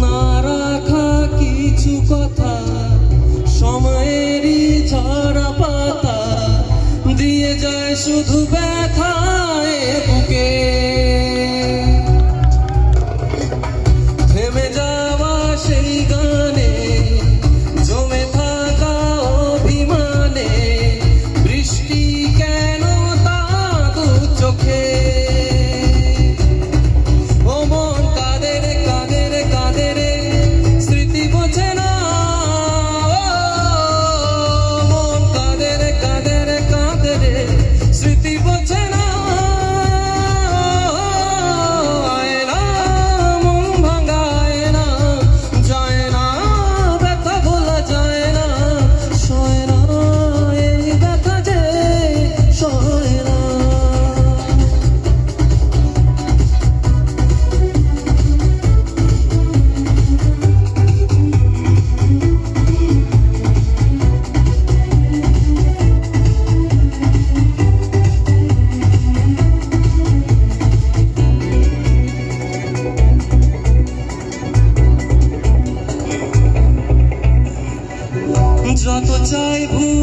না রাখা কিছু কথা সময়েরই ঝরা পাতা দিয়ে যায় শুধু ব্যথায় বুকে। থেমে যাওয়া সেই গানে জমে থাকা অভিমানে বৃষ্টি কেন তা দু চোখে। ও মন কাঁদে রে কাঁদে রে কাঁদে রে স্মৃতি বোঝে না। মন কাঁদে রে কাঁদে রে কাঁদে রে স্মৃতি বোঝে না। আয়না মন ভাঙা আয়না যায় না, ব্যথা ভোলা যায় না, সয় না এই ব্যথা যে সয় না। যত চাই ভুল